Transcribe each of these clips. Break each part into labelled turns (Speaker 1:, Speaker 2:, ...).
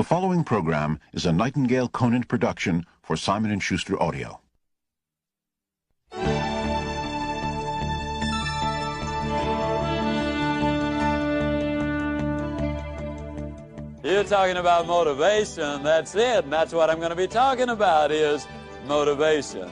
Speaker 1: The following program is a Nightingale Conant production for Simon & Schuster Audio.
Speaker 2: You're talking about motivation, that's it, and that's what I'm going to be talking about is motivation.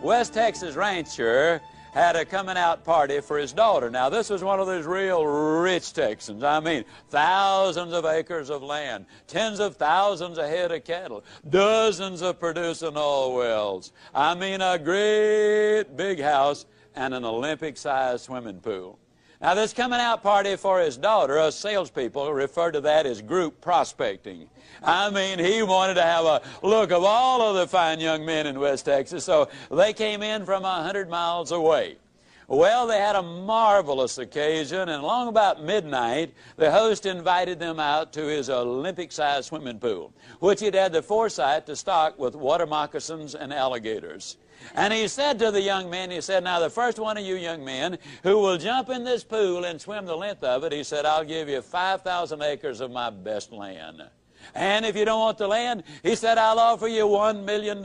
Speaker 2: West Texas rancher had a coming out party for his daughter. Now, this was one of those real rich Texans. I mean, thousands of acres of land, tens of thousands of head of cattle, dozens of producing oil wells. I mean, a great big house and an Olympic-sized swimming pool. Now, this coming out party for his daughter, us salespeople refer to that as group prospecting. I mean, he wanted to have a look of all of the fine young men in West Texas, so they came in from 100 miles away. Well, they had a marvelous occasion, and along about midnight, the host invited them out to his Olympic-sized swimming pool, which he'd had the foresight to stock with water moccasins and alligators. And he said to the young men, he said, now the first one of you young men who will jump in this pool and swim the length of it, he said, I'll give you 5,000 acres of my best land. And if you don't want the land, he said, I'll offer you $1 million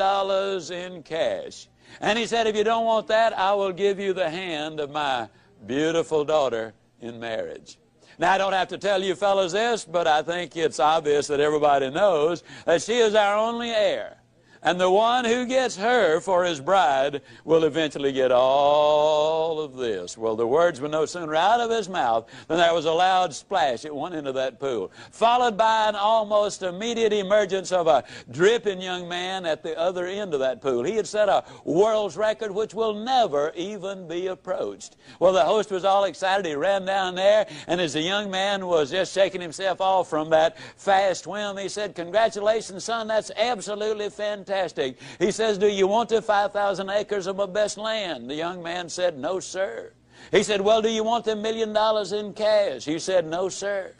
Speaker 2: in cash. And he said, if you don't want that, I will give you the hand of my beautiful daughter in marriage. Now, I don't have to tell you fellas this, but I think it's obvious that everybody knows that she is our only heir. And the one who gets her for his bride will eventually get all of this. Well, the words were no sooner out of his mouth than there was a loud splash at one end of that pool, followed by an almost immediate emergence of a dripping young man at the other end of that pool. He had set a world's record which will never even be approached. Well, the host was all excited. He ran down there, and as the young man was just shaking himself off from that fast swim, he said, congratulations, son, that's absolutely fantastic. He says, do you want the 5,000 acres of my best land? The young man said, no, sir. He said, well, do you want the $1 million in cash? He said, no, sir.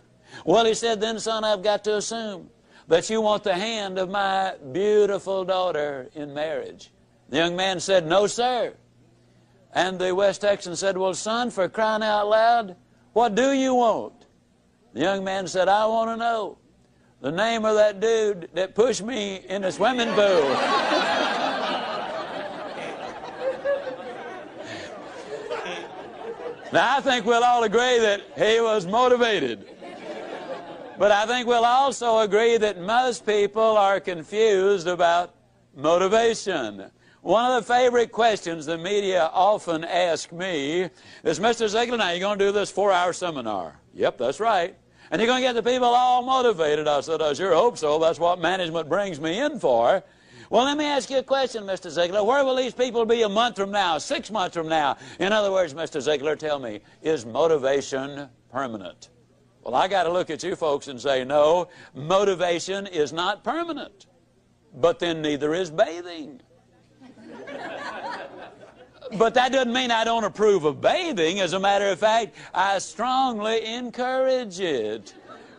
Speaker 2: Well, he said, then, son, I've got to assume that you want the hand of my beautiful daughter in marriage. The young man said, no, sir. And the West Texan said, well, son, for crying out loud, what do you want? The young man said, I want to know the name of that dude that pushed me in the swimming pool. Now, I think we'll all agree that he was motivated. But I think we'll also agree that most people are confused about motivation. One of the favorite questions the media often ask me is, Mr. Ziglar, now you're going to do this 4-hour seminar. Yep, that's right. And you're going to get the people all motivated. I said, I sure hope so. That's what management brings me in for. Well, let me ask you a question, Mr. Ziglar. Where will these people be a month from now, 6 months from now? In other words, Mr. Ziglar, tell me, is motivation permanent? Well, I got to look at you folks and say, no, motivation is not permanent. But then neither is bathing. But that doesn't mean I don't approve of bathing. As a matter of fact, I strongly encourage it.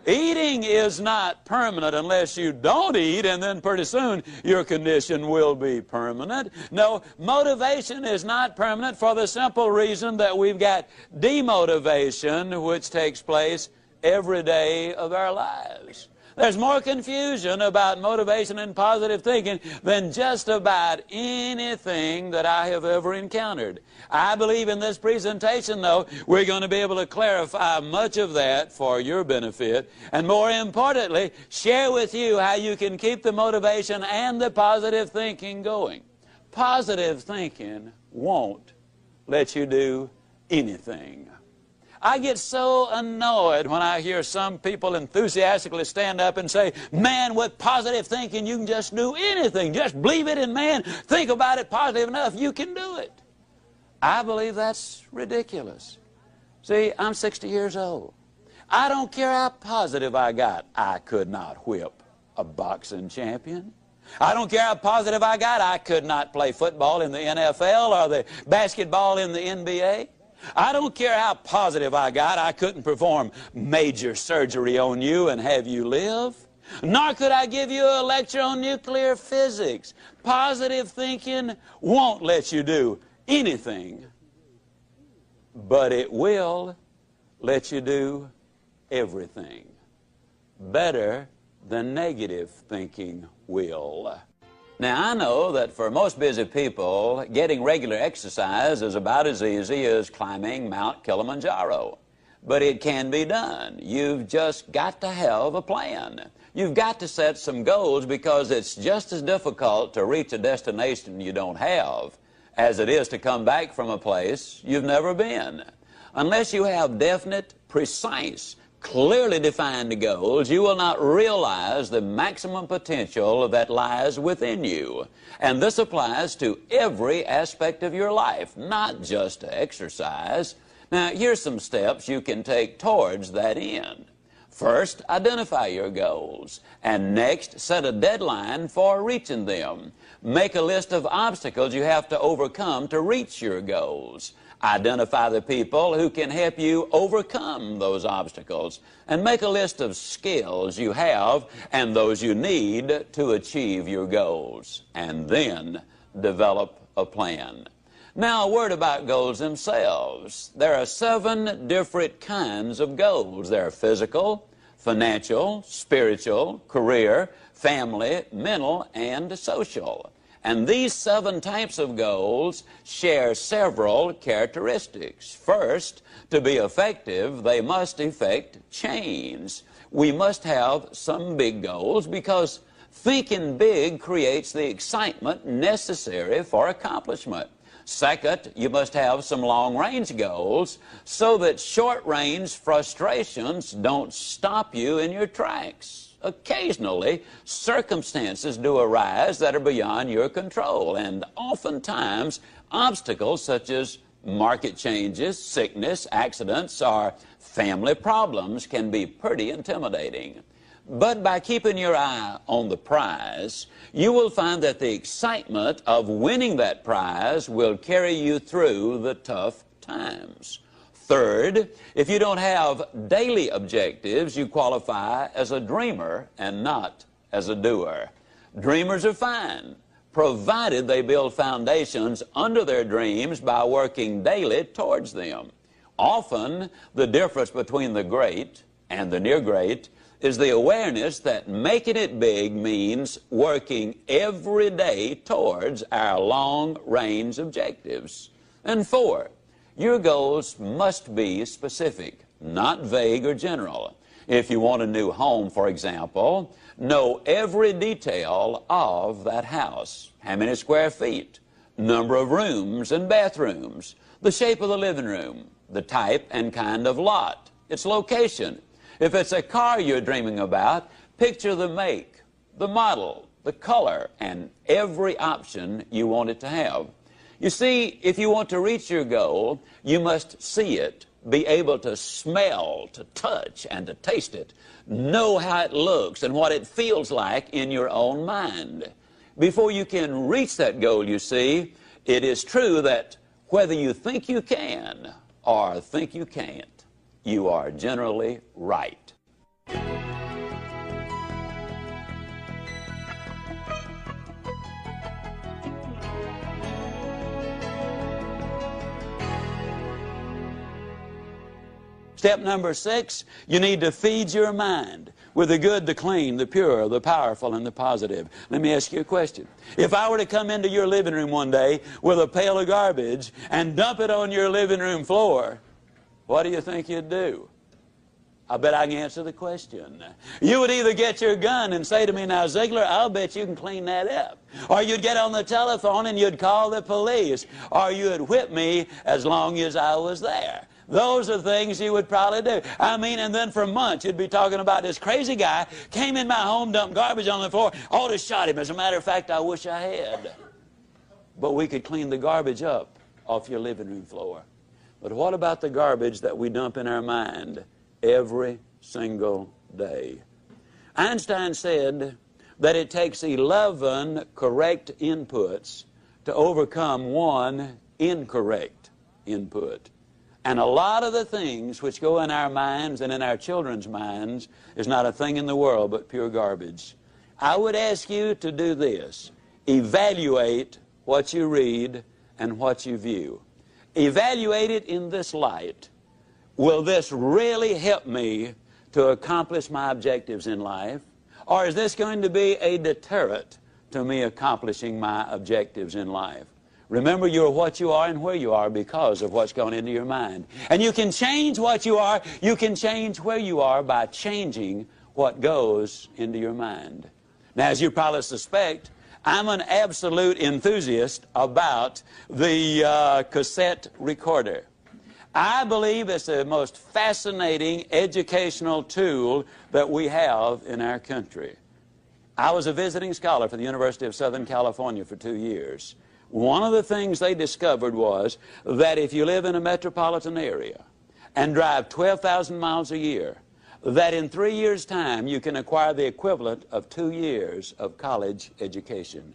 Speaker 2: Eating is not permanent unless you don't eat, and then pretty soon your condition will be permanent. No, motivation is not permanent for the simple reason that we've got demotivation, which takes place every day of our lives. There's more confusion about motivation and positive thinking than just about anything that I have ever encountered. I believe in this presentation, though, we're going to be able to clarify much of that for your benefit, and more importantly, share with you how you can keep the motivation and the positive thinking going. Positive thinking won't let you do anything. I get so annoyed when I hear some people enthusiastically stand up and say, man, with positive thinking, you can just do anything. Just believe it, and man, think about it positive enough, you can do it. I believe that's ridiculous. See, I'm 60 years old. I don't care how positive I got. I could not whip a boxing champion. I don't care how positive I got. I could not play football in the NFL or the basketball in the NBA. I don't care how positive I got, I couldn't perform major surgery on you and have you live. Nor could I give you a lecture on nuclear physics. Positive thinking won't let you do anything, but it will let you do everything. Better than negative thinking will. Now, I know that for most busy people, getting regular exercise is about as easy as climbing Mount Kilimanjaro. But it can be done. You've just got to have a plan. You've got to set some goals, because it's just as difficult to reach a destination you don't have as it is to come back from a place you've never been. Unless you have definite, precise, clearly defined goals, you will not realize the maximum potential that lies within you. And this applies to every aspect of your life, not just to exercise. Now, here's some steps you can take towards that end. First, identify your goals, and next, set a deadline for reaching them. Make a list of obstacles you have to overcome to reach your goals. Identify the people who can help you overcome those obstacles, and make a list of skills you have and those you need to achieve your goals, and then develop a plan. Now, a word about goals themselves. There are 7 different kinds of goals. There are physical, financial, spiritual, career, family, mental, and social. And these 7 types of goals share several characteristics. First, to be effective, they must effect change. We must have some big goals, because thinking big creates the excitement necessary for accomplishment. Second, you must have some long-range goals so that short-range frustrations don't stop you in your tracks. Occasionally, circumstances do arise that are beyond your control, and oftentimes obstacles such as market changes, sickness, accidents, or family problems can be pretty intimidating. But by keeping your eye on the prize, you will find that the excitement of winning that prize will carry you through the tough times. Third, if you don't have daily objectives, you qualify as a dreamer and not as a doer. Dreamers are fine, provided they build foundations under their dreams by working daily towards them. Often, the difference between the great and the near great is the awareness that making it big means working every day towards our long-range objectives. And 4, your goals must be specific, not vague or general. If you want a new home, for example, know every detail of that house. How many square feet, number of rooms and bathrooms, the shape of the living room, the type and kind of lot, its location. If it's a car you're dreaming about, picture the make, the model, the color, and every option you want it to have. You see, if you want to reach your goal, you must see it, be able to smell, to touch, and to taste it. Know how it looks and what it feels like in your own mind. Before you can reach that goal, you see, it is true that whether you think you can or think you can't, you are generally right. Step number 6, you need to feed your mind with the good, the clean, the pure, the powerful, and the positive. Let me ask you a question. If I were to come into your living room one day with a pail of garbage and dump it on your living room floor, what do you think you'd do? I bet I can answer the question. You would either get your gun and say to me, now, Ziglar, I'll bet you can clean that up. Or you'd get on the telephone and you'd call the police. Or you'd whip me as long as I was there. Those are things you would probably do. I mean, and then for months you'd be talking about this crazy guy came in my home, dumped garbage on the floor, ought to shot him. As a matter of fact, I wish I had. But we could clean the garbage up off your living room floor. But what about the garbage that we dump in our mind every single day? Einstein said that it takes 11 correct inputs to overcome one incorrect input. And a lot of the things which go in our minds and in our children's minds is not a thing in the world but pure garbage. I would ask you to do this. Evaluate what you read and what you view. Evaluate it in this light. Will this really help me to accomplish my objectives in life? Or is this going to be a deterrent to me accomplishing my objectives in life? Remember, you're what you are and where you are because of what's gone into your mind. And you can change what you are, you can change where you are by changing what goes into your mind. Now, as you probably suspect, I'm an absolute enthusiast about the cassette recorder. I believe it's the most fascinating educational tool that we have in our country. I was a visiting scholar for the University of Southern California for 2 years. One of the things they discovered was that if you live in a metropolitan area and drive 12,000 miles a year, that in 3 years' time you can acquire the equivalent of 2 years of college education.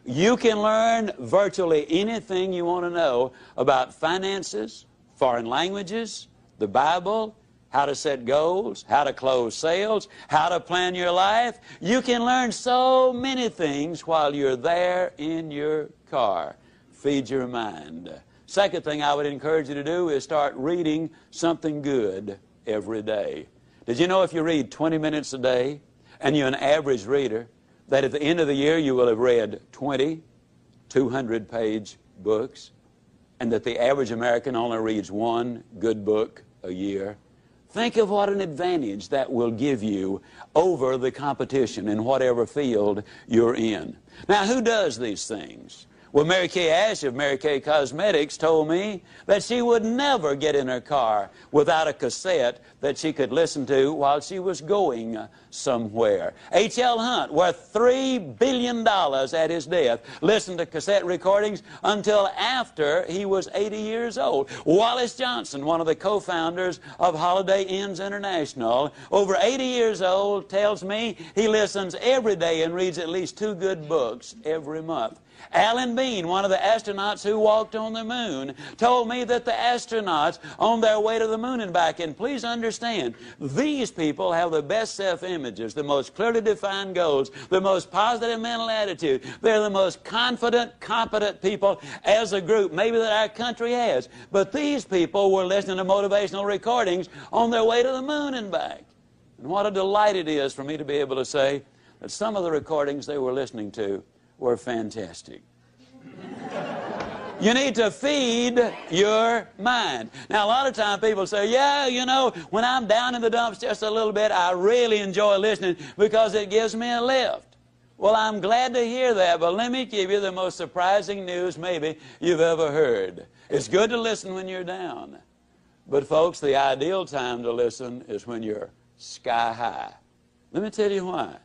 Speaker 2: You can learn virtually anything you want to know about finances, foreign languages, the Bible, how to set goals, how to close sales, how to plan your life. You can learn so many things while you're there in your car. Feed your mind. Second thing I would encourage you to do is start reading something good every day. Did you know if you read 20 minutes a day and you're an average reader, that at the end of the year you will have read 20 200-page books, and that the average American only reads one good book a year? Think of what an advantage that will give you over the competition in whatever field you're in. Now, who does these things? Well, Mary Kay Ash of Mary Kay Cosmetics told me that she would never get in her car without a cassette that she could listen to while she was going somewhere. H.L. Hunt, worth $3 billion at his death, listened to cassette recordings until after he was 80 years old. Wallace Johnson, one of the co-founders of Holiday Inns International, over 80 years old, tells me he listens every day and reads at least 2 good books every month. Alan Bean, one of the astronauts who walked on the moon, told me that the astronauts on their way to the moon and back, and please understand, these people have the best self-images, the most clearly defined goals, the most positive mental attitude. They're the most confident, competent people as a group maybe that our country has. But these people were listening to motivational recordings on their way to the moon and back. And what a delight it is for me to be able to say that some of the recordings they were listening to were fantastic. You need to feed your mind. Now, a lot of times people say, yeah, you know, when I'm down in the dumps just a little bit, I really enjoy listening because it gives me a lift. Well, I'm glad to hear that, but let me give you the most surprising news maybe you've ever heard. It's good to listen when you're down. But, folks, the ideal time to listen is when you're sky high. Let me tell you why.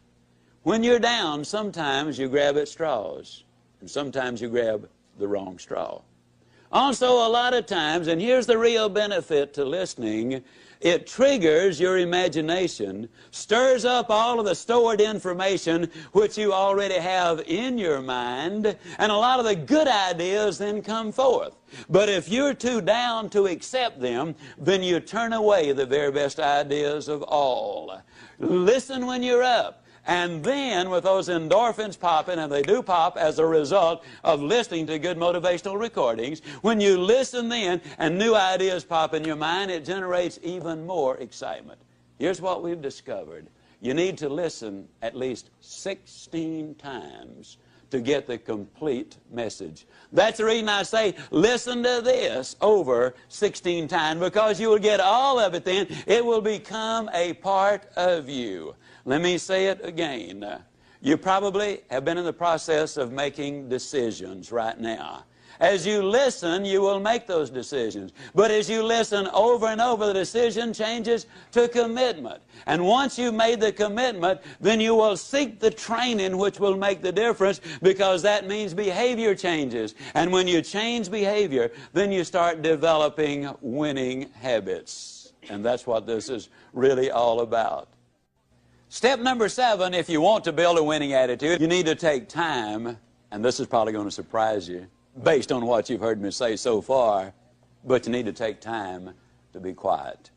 Speaker 2: When you're down, sometimes you grab at straws, and sometimes you grab the wrong straw. Also, a lot of times, and here's the real benefit to listening, it triggers your imagination, stirs up all of the stored information which you already have in your mind, and a lot of the good ideas then come forth. But if you're too down to accept them, then you turn away the very best ideas of all. Listen when you're up. And then with those endorphins popping, and they do pop as a result of listening to good motivational recordings, when you listen then and new ideas pop in your mind, it generates even more excitement. Here's what we've discovered. You need to listen at least 16 times to get the complete message. That's the reason I say listen to this over 16 times, because you will get all of it then. It will become a part of you. Let me say it again. You probably have been in the process of making decisions right now. As you listen, you will make those decisions. But as you listen over and over, the decision changes to commitment. And once you've made the commitment, then you will seek the training which will make the difference, because that means behavior changes. And when you change behavior, then you start developing winning habits. And that's what this is really all about. Step number 7, if you want to build a winning attitude, you need to take time, and this is probably going to surprise you based on what you've heard me say so far, but you need to take time to be quiet.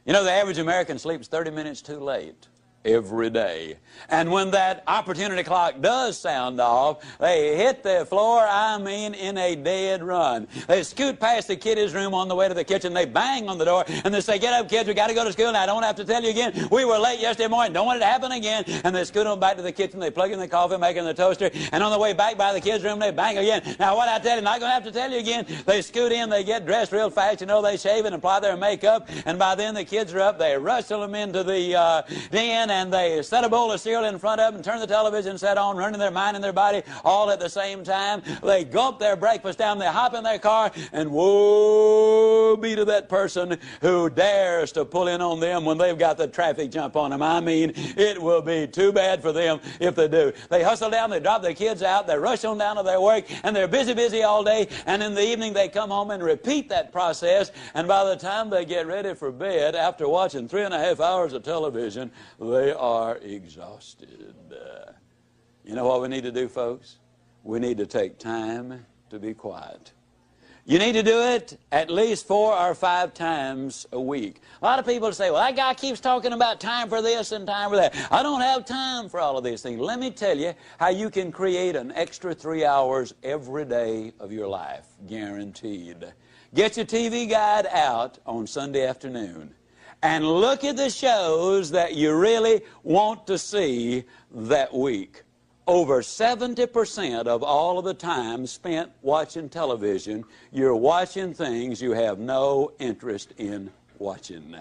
Speaker 2: You know, the average American sleeps 30 minutes too late. every day. And when that opportunity clock does sound off, they hit the floor, I mean, in a dead run. They scoot past the kiddies' room on the way to the kitchen. They bang on the door, and they say, "Get up, kids, we got to go to school. Now, I don't have to tell you again. We were late yesterday morning. Don't want it to happen again." And they scoot on back to the kitchen. They plug in the coffee maker and the toaster, and on the way back by the kids' room, they bang again. Now, what I tell you, not going to have to tell you again. They scoot in, they get dressed real fast. You know, they shave and apply their makeup, and by then the kids are up. They rustle them into the den, and they set a bowl of cereal in front of them, turn the television set on, running their mind and their body all at the same time. They gulp their breakfast down, they hop in their car, and woe be to that person who dares to pull in on them when they've got the traffic jump on them. I mean, it will be too bad for them if they do. They hustle down, they drop their kids out, they rush on down to their work, and they're busy all day, and in the evening they come home and repeat that process, and by the time they get ready for bed, after watching 3.5 hours of television, they are exhausted. You know what we need to do, folks? We need to take time to be quiet. You need to do it at least 4 or 5 times a week. A lot of people say, "Well, that guy keeps talking about time for this and time for that. I don't have time for all of these things." Let me tell you how you can create an extra 3 hours every day of your life, guaranteed. Get your TV guide out on Sunday afternoon and look at the shows that you really want to see that week. Over 70% of all of the time spent watching television, you're watching things you have no interest in watching.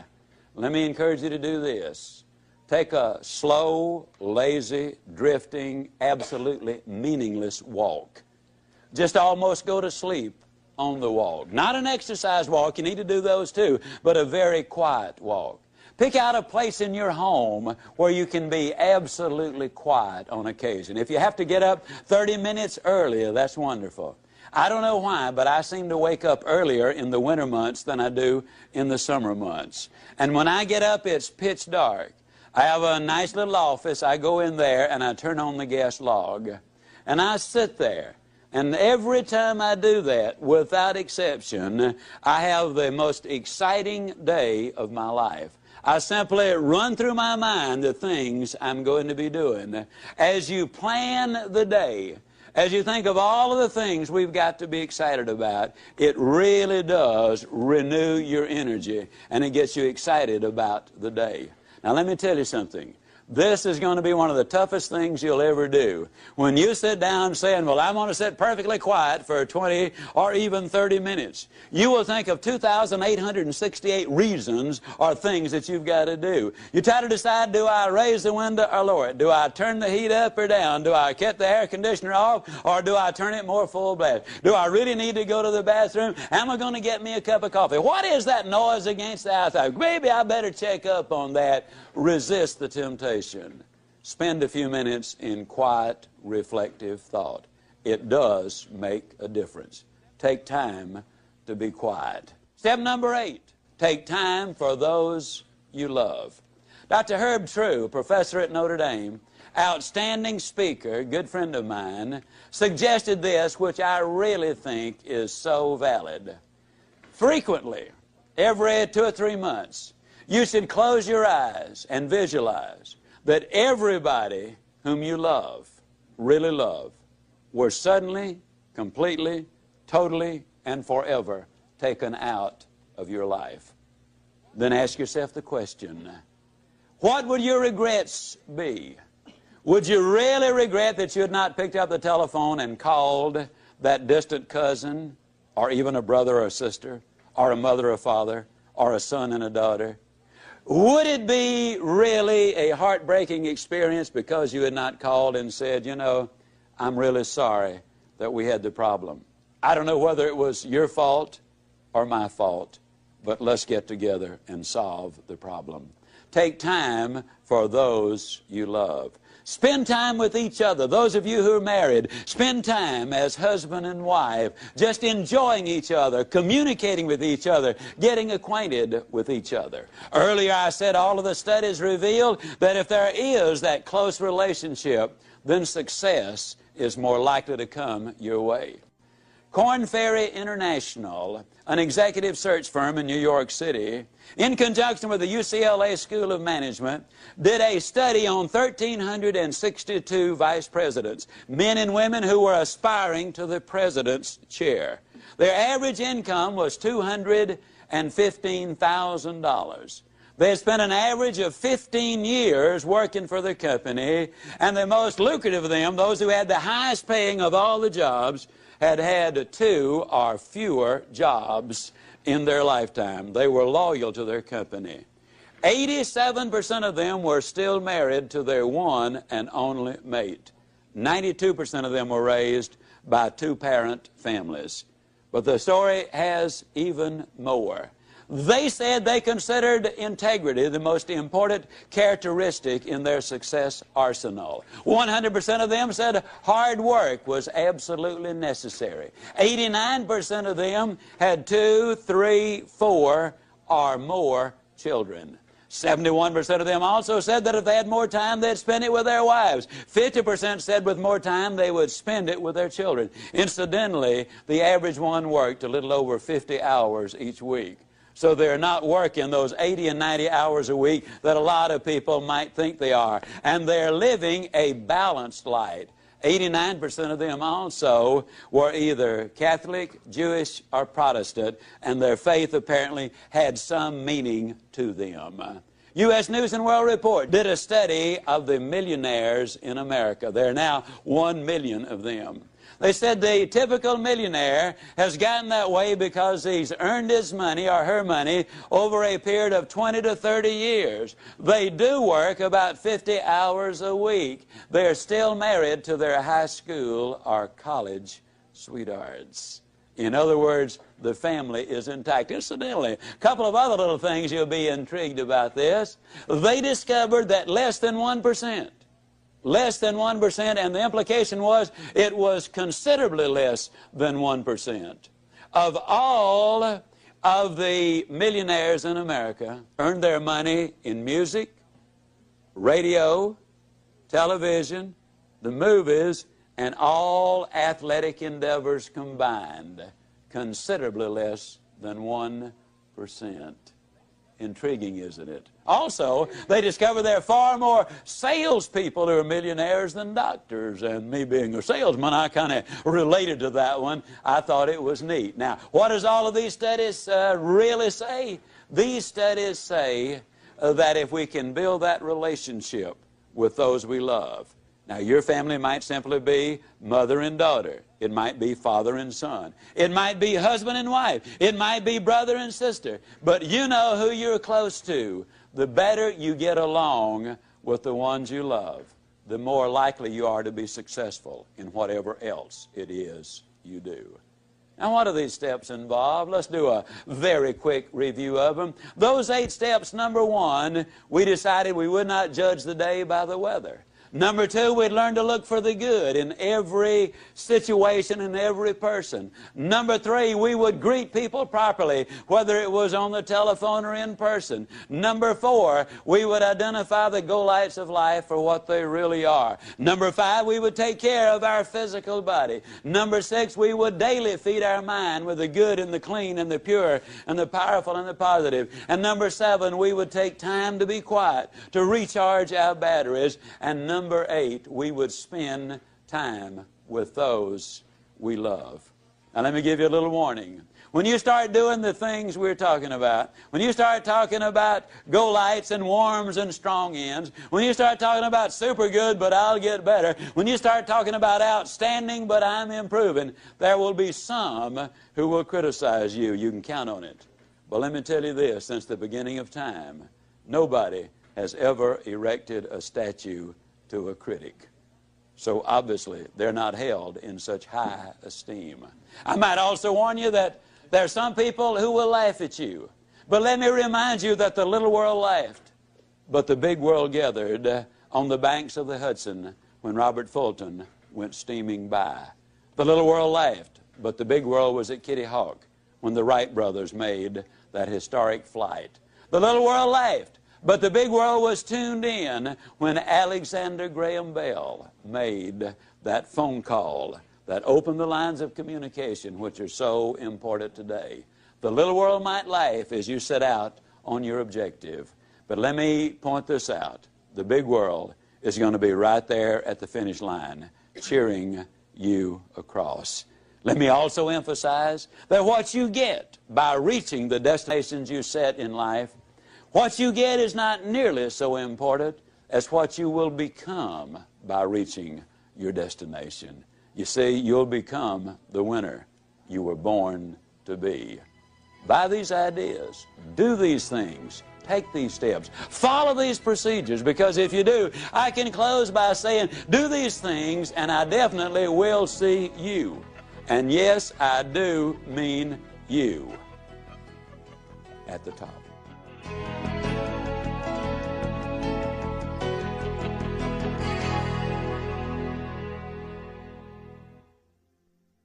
Speaker 2: Let me encourage you to do this. Take a slow, lazy, drifting, absolutely meaningless walk. Just almost go to sleep on the walk. Not an exercise walk, you need to do those too, but a very quiet walk. Pick out a place in your home where you can be absolutely quiet on occasion. If you have to get up 30 minutes earlier, that's wonderful. I don't know why, but I seem to wake up earlier in the winter months than I do in the summer months. And when I get up, it's pitch dark. I have a nice little office. I go in there and I turn on the gas log. And I sit there. And every time I do that, without exception, I have the most exciting day of my life. I simply run through my mind the things I'm going to be doing. As you plan the day, as you think of all of the things we've got to be excited about, it really does renew your energy, and it gets you excited about the day. Now, let me tell you something. This is going to be one of the toughest things you'll ever do. When you sit down saying, "Well, I'm going to sit perfectly quiet for 20 or even 30 minutes, you will think of 2,868 reasons or things that you've got to do. You try to decide, do I raise the window or lower it? Do I turn the heat up or down? Do I cut the air conditioner off or do I turn it more full blast? Do I really need to go to the bathroom? Am I going to get me a cup of coffee? What is that noise against the outside? Maybe I better check up on that." Resist the temptation. Spend a few minutes in quiet, reflective thought. It does make a difference. Take time to be quiet. Step number 8, take time for those you love. Dr. Herb True, professor at Notre Dame, outstanding speaker, good friend of mine, suggested this, which I really think is so valid. Frequently, every 2 or 3 months, you should close your eyes and visualize that everybody whom you love, really love, were suddenly, completely, totally, and forever taken out of your life. Then ask yourself the question, what would your regrets be? Would you really regret that you had not picked up the telephone and called that distant cousin, or even a brother or a sister, or a mother or father, or a son and a daughter? Would it be really a heartbreaking experience because you had not called and said, "You know, I'm really sorry that we had the problem. I don't know whether it was your fault or my fault, but let's get together and solve the problem." Take time for those you love. Spend time with each other. Those of you who are married, spend time as husband and wife, just enjoying each other, communicating with each other, getting acquainted with each other. Earlier I said all of the studies revealed that if there is that close relationship, then success is more likely to come your way. Of Korn Ferry International, an executive search firm in New York City, in conjunction with the UCLA School of Management, did a study on 1,362 vice presidents, men and women who were aspiring to the president's chair. Their average income was $215,000. They had spent an average of 15 years working for the company, and the most lucrative of them, those who had the highest paying of all the jobs, had had 2 or fewer jobs in their lifetime. They were loyal to their company. 87% of them were still married to their one and only mate. 92% of them were raised by 2-parent families. But the story has even more. They said they considered integrity the most important characteristic in their success arsenal. 100% of them said hard work was absolutely necessary. 89% of them had 2, 3, 4, or more children. 71% of them also said that if they had more time, they'd spend it with their wives. 50% said with more time, they would spend it with their children. Incidentally, the average one worked a little over 50 hours each week. So they're not working those 80 and 90 hours a week that a lot of people might think they are. And they're living a balanced life. 89% of them also were either Catholic, Jewish, or Protestant, and their faith apparently had some meaning to them. U.S. News and World Report did a study of the millionaires in America. There are now 1 million of them. They said the typical millionaire has gotten that way because he's earned his money or her money over a period of 20 to 30 years. They do work about 50 hours a week. They're still married to their high school or college sweethearts. In other words, the family is intact. Incidentally, a couple of other little things you'll be intrigued about this. They discovered that less than 1%, and the implication was it was considerably less than 1%, of all of the millionaires in America earned their money in music, radio, television, the movies, and all athletic endeavors combined. Considerably less than 1%. Intriguing, isn't it? Also, they discovered there are far more salespeople who are millionaires than doctors. And me being a salesman, I kind of related to that one. I thought it was neat. Now, what does all of these studies really say? These studies say that if we can build that relationship with those we love. Now, your family might simply be mother and daughter. It might be father and son. It might be husband and wife. It might be brother and sister. But you know who you're close to. The better you get along with the ones you love, the more likely you are to be successful in whatever else it is you do. Now, what do these steps involve? Let's do a very quick review of them. Those 8 steps, number 1, we decided we would not judge the day by the weather. Number 2, we'd learn to look for the good in every situation and every person. Number 3, we would greet people properly, whether it was on the telephone or in person. Number 4, we would identify the go-lights of life for what they really are. Number 5, we would take care of our physical body. Number 6, we would daily feed our mind with the good and the clean and the pure and the powerful and the positive. And number 7, we would take time to be quiet, to recharge our batteries. And number 8, we would spend time with those we love. Now, let me give you a little warning. When you start doing the things we're talking about, when you start talking about go-lights and warms and strong ends, when you start talking about super good but I'll get better, when you start talking about outstanding but I'm improving, there will be some who will criticize you. You can count on it. But let me tell you this, since the beginning of time, nobody has ever erected a statue to a critic. So obviously, they're not held in such high esteem. I might also warn you that there are some people who will laugh at you. But let me remind you that the little world laughed, but the big world gathered on the banks of the Hudson when Robert Fulton went steaming by. The little world laughed, but the big world was at Kitty Hawk when the Wright brothers made that historic flight. The little world laughed, but the big world was tuned in when Alexander Graham Bell made that phone call that open the lines of communication which are so important today. The little world might laugh as you set out on your objective, but let me point this out. The big world is going to be right there at the finish line, cheering you across. Let me also emphasize that what you get by reaching the destinations you set in life, what you get is not nearly so important as what you will become by reaching your destination. You see, you'll become the winner you were born to be. Buy these ideas, do these things, take these steps, follow these procedures, because if you do, I can close by saying, do these things and I definitely will see you. And yes, I do mean you at the top.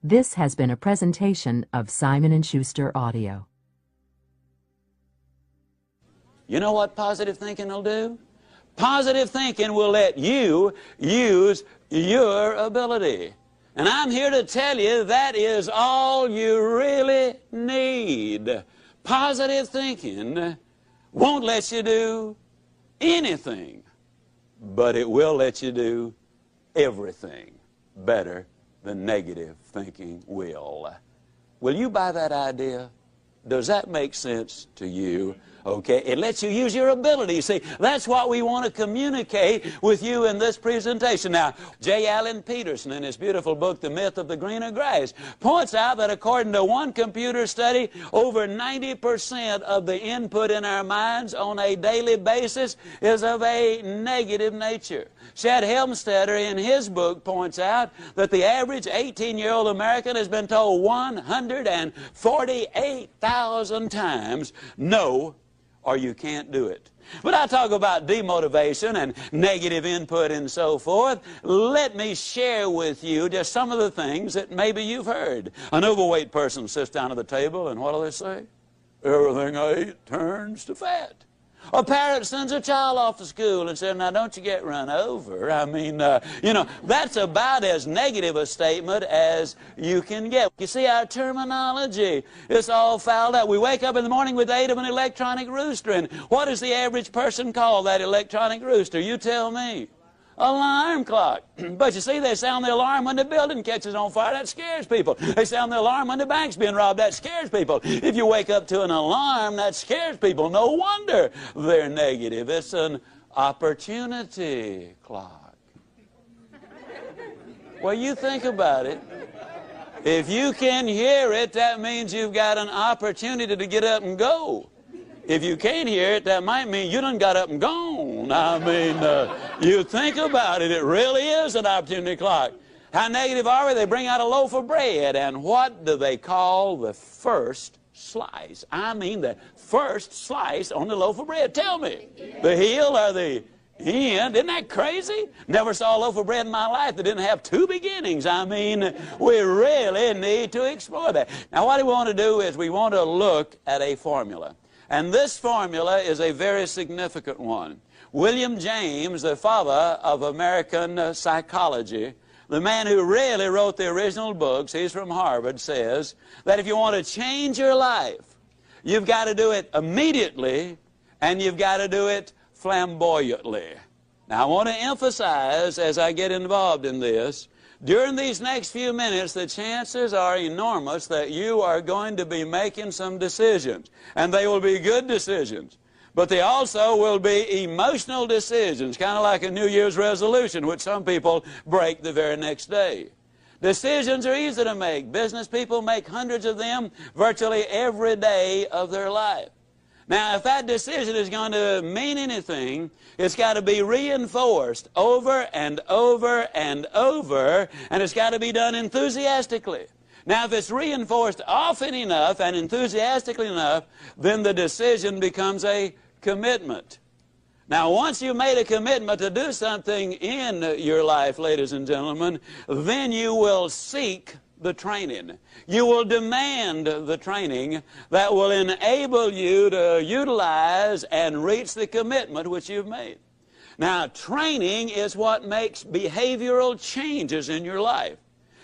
Speaker 3: This has been a presentation of Simon & Schuster Audio.
Speaker 2: You know what positive thinking will do? Positive thinking will let you use your ability. And I'm here to tell you that is all you really need. Positive thinking won't let you do anything, but it will let you do everything better than negative thinking will. Will you buy that idea? Does that make sense to you? Okay, it lets you use your ability. See, that's what we want to communicate with you in this presentation. Now, J. Allen Peterson, in his beautiful book, The Myth of the Greener Grass, points out that according to one computer study, over 90% of the input in our minds on a daily basis is of a negative nature. Shad Helmstetter, in his book, points out that the average 18-year-old American has been told 148,000 times, no, or you can't do it. But I talk about demotivation and negative input and so forth. Let me share with you just some of the things that maybe you've heard. An overweight person sits down at the table and what do they say? Everything I eat turns to fat. A parent sends a child off to school and says, now don't you get run over. I mean, that's about as negative a statement as you can get. You see, our terminology is all fouled up. We wake up in the morning with the aid of an electronic rooster, and what does the average person call that electronic rooster? You tell me. Alarm clock. But you see, they sound the alarm when the building catches on fire. That scares people. They sound the alarm when the bank's being robbed. That scares people. If you wake up to an alarm, that scares people. No wonder they're negative. It's an opportunity clock. Well, you think about it. If you can hear it, that means you've got an opportunity to get up and go. If you can't hear it, that might mean you done got up and gone. I mean, you think about it, it really is an opportunity clock. How negative are we? They bring out a loaf of bread, and what do they call the first slice? I mean the first slice on the loaf of bread. Tell me, the heel or the end? Isn't that crazy? Never saw a loaf of bread in my life that didn't have two beginnings. I mean, we really need to explore that. Now, what we want to do is we want to look at a formula. And this formula is a very significant one. William James, the father of American psychology, the man who really wrote the original books, he's from Harvard, says that if you want to change your life, you've got to do it immediately and you've got to do it flamboyantly. Now, I want to emphasize as I get involved in this, during these next few minutes, the chances are enormous that you are going to be making some decisions. And they will be good decisions. But they also will be emotional decisions, kind of like a New Year's resolution, which some people break the very next day. Decisions are easy to make. Business people make hundreds of them virtually every day of their life. Now, if that decision is going to mean anything, it's got to be reinforced over and over and over, and it's got to be done enthusiastically. Now, if it's reinforced often enough and enthusiastically enough, then the decision becomes a commitment. Now, once you've made a commitment to do something in your life, ladies and gentlemen, then you will seek the training. You will demand the training that will enable you to utilize and reach the commitment which you've made. Now, training is what makes behavioral changes in your life.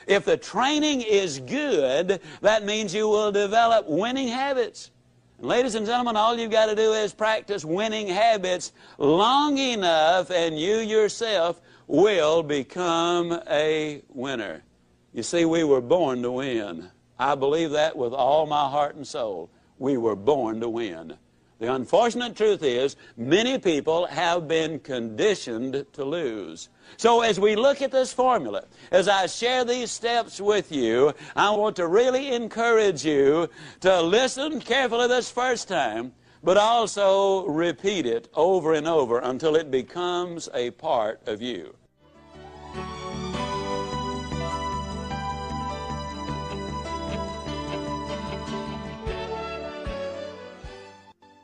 Speaker 2: If the training is good, that means you will develop winning habits. And ladies and gentlemen, all you've got to do is practice winning habits long enough, and you yourself will become a winner. You see, we were born to win. I believe that with all my heart and soul. We were born to win. The unfortunate truth is, many people have been conditioned to lose. So as we look at this formula, as I share these steps with you, I want to really encourage you to listen carefully this first time, but also repeat it over and over until it becomes a part of you.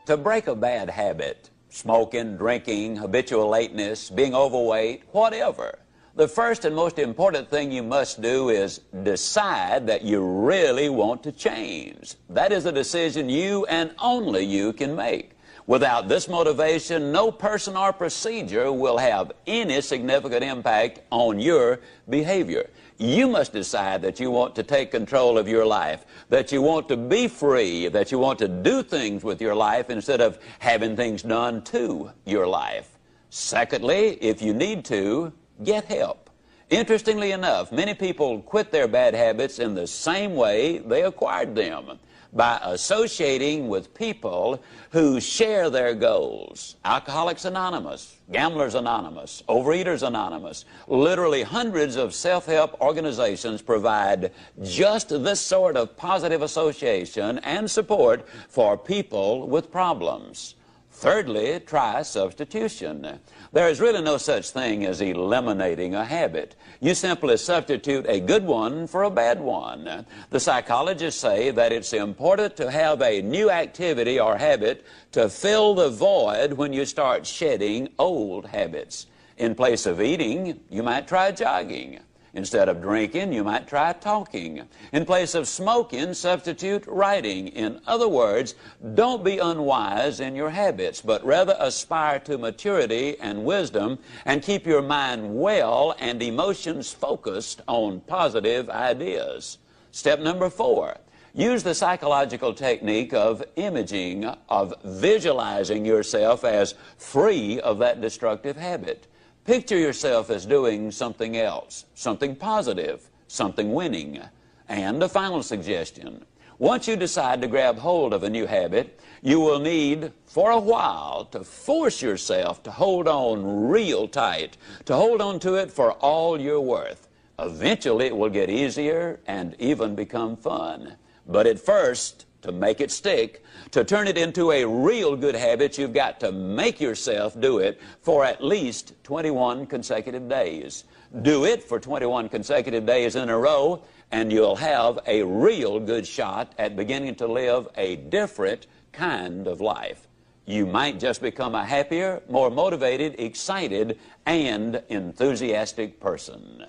Speaker 2: To break a bad habit, smoking, drinking, habitual lateness, being overweight, whatever, the first and most important thing you must do is decide that you really want to change. That is a decision you and only you can make. Without this motivation, no person or procedure will have any significant impact on your behavior. You must decide that you want to take control of your life, that you want to be free, that you want to do things with your life instead of having things done to your life. Secondly, if you need to, get help. Interestingly enough, many people quit their bad habits in the same way they acquired them, by associating with people who share their goals. Alcoholics Anonymous, Gamblers Anonymous, Overeaters Anonymous, literally hundreds of self-help organizations provide just this sort of positive association and support for people with problems. Thirdly, try substitution. There is really no such thing as eliminating a habit. You simply substitute a good one for a bad one. The psychologists say that it's important to have a new activity or habit to fill the void when you start shedding old habits. In place of eating, you might try jogging. Instead of drinking, you might try talking. In place of smoking, substitute writing. In other words, don't be unwise in your habits, but rather aspire to maturity and wisdom and keep your mind well and emotions focused on positive ideas. Step number 4. Use the psychological technique of imaging, of visualizing yourself as free of that destructive habit. Picture yourself as doing something else, something positive, something winning. And a final suggestion. Once you decide to grab hold of a new habit, you will need, for a while, to force yourself to hold on real tight, to hold on to it for all you're worth. Eventually, it will get easier and even become fun. But at first, to make it stick, to turn it into a real good habit, you've got to make yourself do it for at least 21 consecutive days. Do it for 21 consecutive days in a row, and you'll have a real good shot at beginning to live a different kind of life. You might just become a happier, more motivated, excited, and enthusiastic person.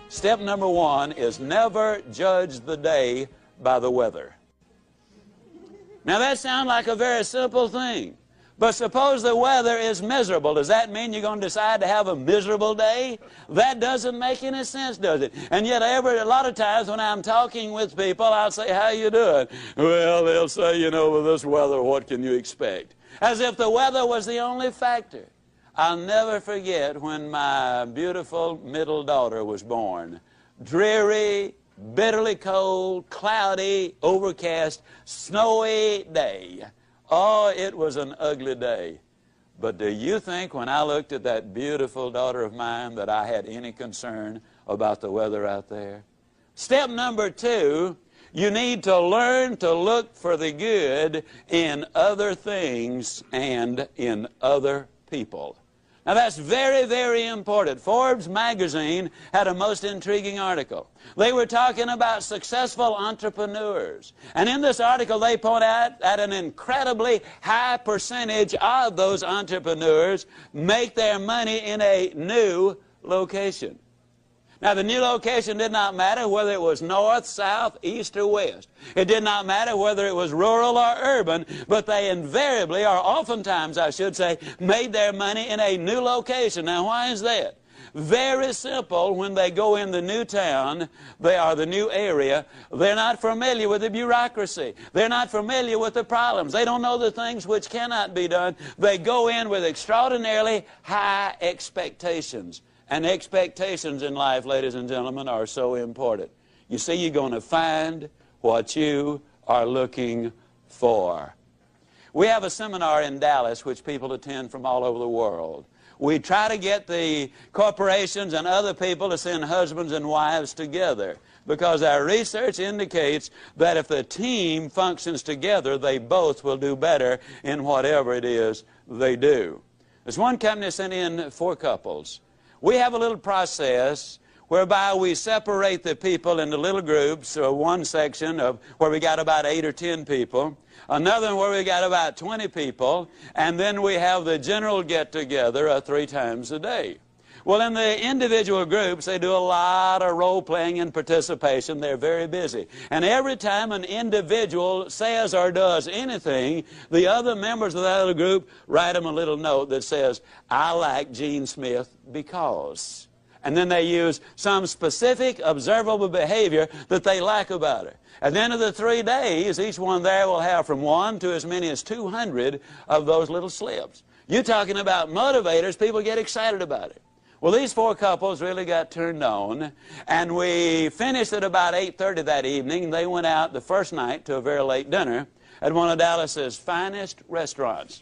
Speaker 2: Step number 1 is never judge the day by the weather. Now that sounds like a very simple thing, but suppose the weather is miserable. Does that mean you're going to decide to have a miserable day? That doesn't make any sense, does it? And yet a lot of times when I'm talking with people, I'll say, how you doing? Well, they'll say, you know, with this weather, what can you expect? As if the weather was the only factor. I'll never forget when my beautiful middle daughter was born. Dreary, bitterly cold, cloudy, overcast, snowy day. Oh, it was an ugly day. But do you think when I looked at that beautiful daughter of mine that I had any concern about the weather out there? Step number 2, you need to learn to look for the good in other things and in other people. Now that's very, very important. Forbes magazine had a most intriguing article. They were talking about successful entrepreneurs. And in this article they point out that an incredibly high percentage of those entrepreneurs make their money in a new location. Now, the new location did not matter whether it was north, south, east, or west. It did not matter whether it was rural or urban, but they invariably, or oftentimes, I should say, made their money in a new location. Now, why is that? Very simple. When they go in the new town, they are the new area, they're not familiar with the bureaucracy. They're not familiar with the problems. They don't know the things which cannot be done. They go in with extraordinarily high expectations. And expectations in life, ladies and gentlemen, are so important. You see, you're going to find what you are looking for. We have a seminar in Dallas which people attend from all over the world. We try to get the corporations and other people to send husbands and wives together, because our research indicates that if the team functions together, they both will do better in whatever it is they do. There's one company sent in 4 couples. We have a little process whereby we separate the people into little groups, or one section of where we got about 8 or 10 people, another one where we got about 20 people, and then we have the general get-together 3 times a day. Well, in the individual groups, they do a lot of role-playing and participation. They're very busy. And every time an individual says or does anything, the other members of that other group write them a little note that says, "I like Gene Smith because." And then they use some specific observable behavior that they like about her. At the end of the 3 days, each one there will have from 1 to as many as 200 of those little slips. You're talking about motivators. People get excited about it. Well, these 4 couples really got turned on, and we finished at about 8:30 that evening. They went out the first night to a very late dinner at one of Dallas's finest restaurants.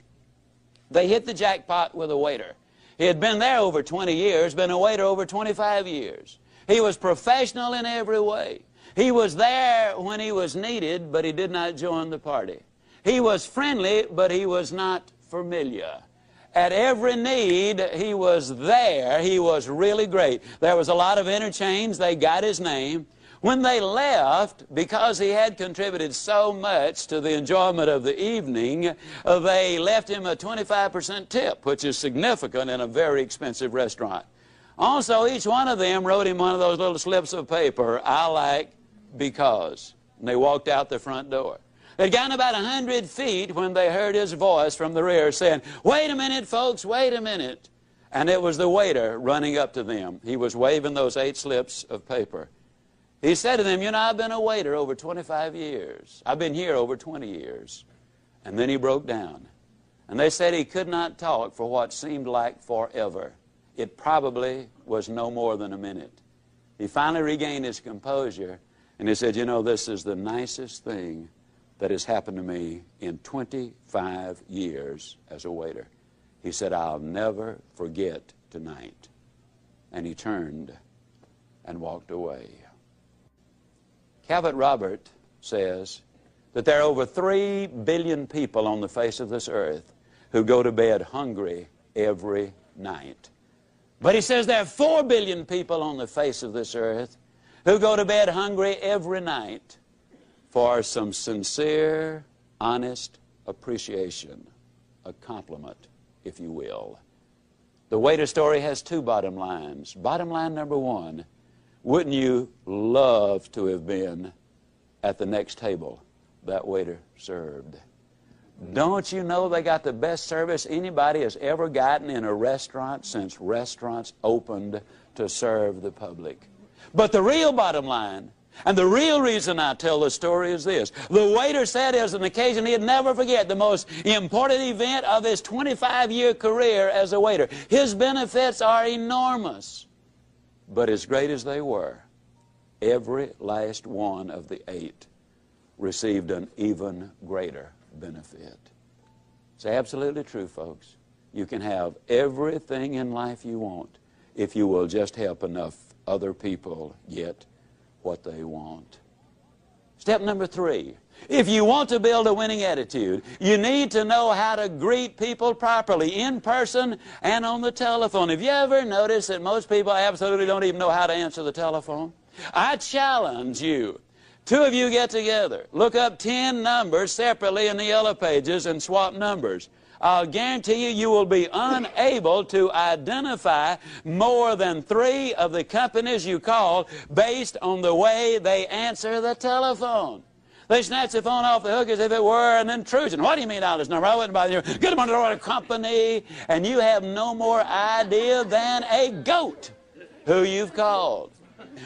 Speaker 2: They hit the jackpot with a waiter. He had been there over 20 years, been a waiter over 25 years. He was professional in every way. He was there when he was needed, but he did not join the party. He was friendly, but he was not familiar. At every need, he was there. He was really great. There was a lot of interchange. They got his name. When they left, because he had contributed so much to the enjoyment of the evening, they left him a 25% tip, which is significant in a very expensive restaurant. Also, each one of them wrote him one of those little slips of paper, "I like because." And they walked out the front door. They'd gotten about 100 feet when they heard his voice from the rear saying, "Wait a minute, folks, wait a minute." And it was the waiter running up to them. He was waving those 8 slips of paper. He said to them, "You know, I've been a waiter over 25 years. I've been here over 20 years. And then he broke down. And they said he could not talk for what seemed like forever. It probably was no more than a minute. He finally regained his composure, and he said, "You know, this is the nicest thing that has happened to me in 25 years as a waiter." He said, "I'll never forget tonight." And he turned and walked away. Calvert Robert says that there are over 3 billion people on the face of this earth who go to bed hungry every night. But he says there are 4 billion people on the face of this earth who go to bed hungry every night for some sincere, honest appreciation, a compliment, if you will. The waiter story has 2 bottom lines. Bottom line number 1, wouldn't you love to have been at the next table that waiter served? Don't you know they got the best service anybody has ever gotten in a restaurant since restaurants opened to serve the public? But the real bottom line, and the real reason I tell the story, is this. The waiter said it was an occasion he'd never forget, the most important event of his 25-year career as a waiter. His benefits are enormous. But as great as they were, every last one of the 8 received an even greater benefit. It's absolutely true, folks. You can have everything in life you want if you will just help enough other people get what they want. Step number 3. If you want to build a winning attitude, you need to know how to greet people properly, in person and on the telephone. Have you ever noticed that most people absolutely don't even know how to answer the telephone? I challenge you. 2 of you get together. Look up 10 numbers separately in the yellow pages and swap numbers. I'll guarantee you, you will be unable to identify more than 3 of the companies you call based on the way they answer the telephone. They snatch the phone off the hook as if it were an intrusion. What do you mean, dial this number? I wouldn't bother you. Good morning, Lord Company. And you have no more idea than a goat who you've called.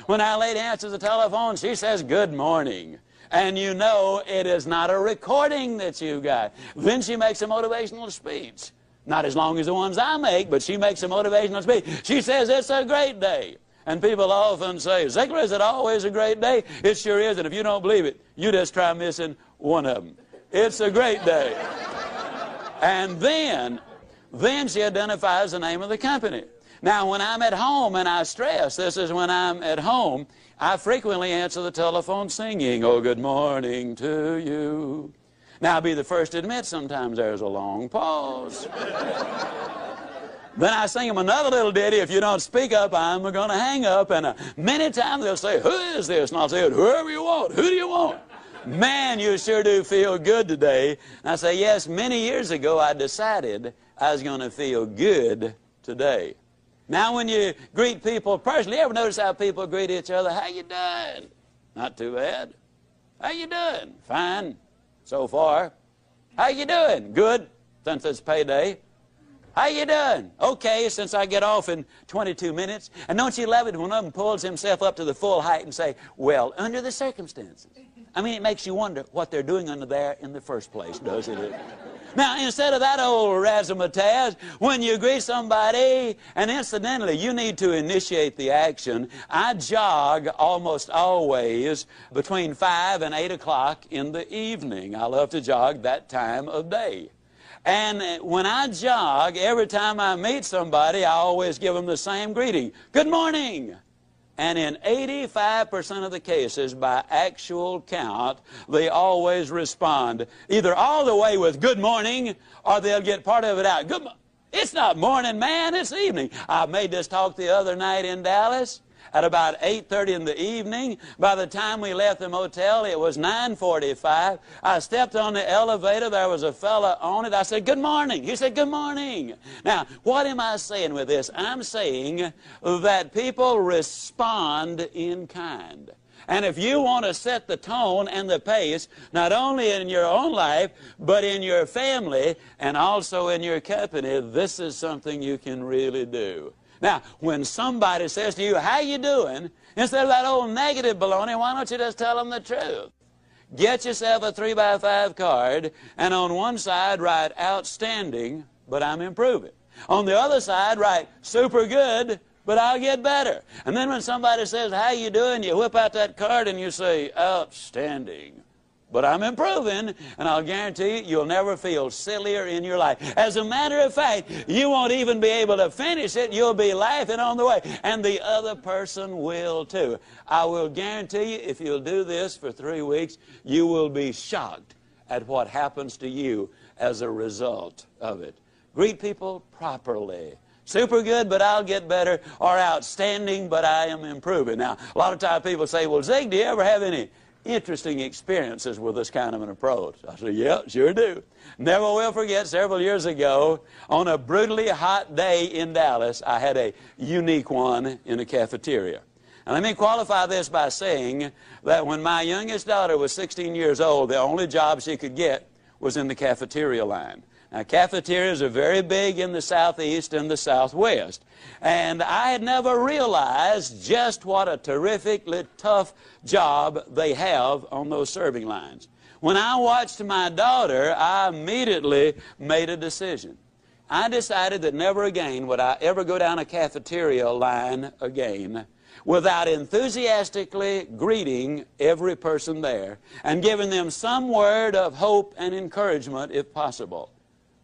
Speaker 2: When our lady answers the telephone, she says, good morning. And you know it is not a recording that you got. Then she makes a motivational speech. Not as long as the ones I make, but she makes a motivational speech. She says, it's a great day. And people often say, Ziglar, is it always a great day? It sure is, and if you don't believe it, you just try missing one of them. It's a great day. And then she identifies the name of the company. Now, when I'm at home, and I stress, this is when I'm at home, I frequently answer the telephone singing, oh, good morning to you. Now, I'll be the first to admit sometimes there's a long pause. Then I sing them another little ditty, if you don't speak up, I'm going to hang up. And many times they'll say, who is this? And I'll say, whoever you want. Who do you want? Man, you sure do feel good today. And I say, yes, many years ago I decided I was going to feel good today. Now when you greet people personally, you ever notice how people greet each other? How you doing? Not too bad. How you doing? Fine, so far. How you doing? Good, since it's payday. How you doing? Okay, since I get off in 22 minutes. And don't you love it when one of them pulls himself up to the full height and say, well, under the circumstances. I mean, it makes you wonder what they're doing under there in the first place, doesn't it? Now, instead of that old razzmatazz, when you greet somebody, and incidentally, you need to initiate the action, I jog almost always between 5 and 8 o'clock in the evening. I love to jog that time of day. And when I jog, every time I meet somebody, I always give them the same greeting. Good morning. And in 85% of the cases, by actual count, they always respond either all the way with good morning, or they'll get part of it out. It's not morning, man, it's evening. I made this talk the other night in Dallas at about 8:30 in the evening. By the time we left the motel, it was 9:45. I stepped on the elevator. There was a fella on it. I said, good morning. He said, good morning. Now, what am I saying with this? I'm saying that people respond in kind. And if you want to set the tone and the pace, not only in your own life, but in your family and also in your company, this is something you can really do. Now, when somebody says to you, how you doing? Instead of that old negative baloney, why don't you just tell them the truth? Get yourself a 3x5 card, and on one side write outstanding, but I'm improving. On the other side write super good, but I'll get better. And then when somebody says, how you doing? You whip out that card and you say, outstanding. But I'm improving, and I'll guarantee you'll never feel sillier in your life. As a matter of fact, you won't even be able to finish it. You'll be laughing on the way, and the other person will too. I will guarantee you, if you'll do this for 3 weeks, you will be shocked at what happens to you as a result of it. Greet people properly. Super good, but I'll get better, or outstanding, but I am improving. Now, a lot of times people say, well, Zig, do you ever have any interesting experiences with this kind of an approach? I said, yeah, sure do. Never will forget, several years ago, on a brutally hot day in Dallas, I had a unique one in a cafeteria. And let me qualify this by saying that when my youngest daughter was 16 years old, the only job she could get was in the cafeteria line. Now, cafeterias are very big in the Southeast and the Southwest. And I had never realized just what a terrifically tough job they have on those serving lines. When I watched my daughter, I immediately made a decision. I decided that never again would I ever go down a cafeteria line again without enthusiastically greeting every person there and giving them some word of hope and encouragement if possible.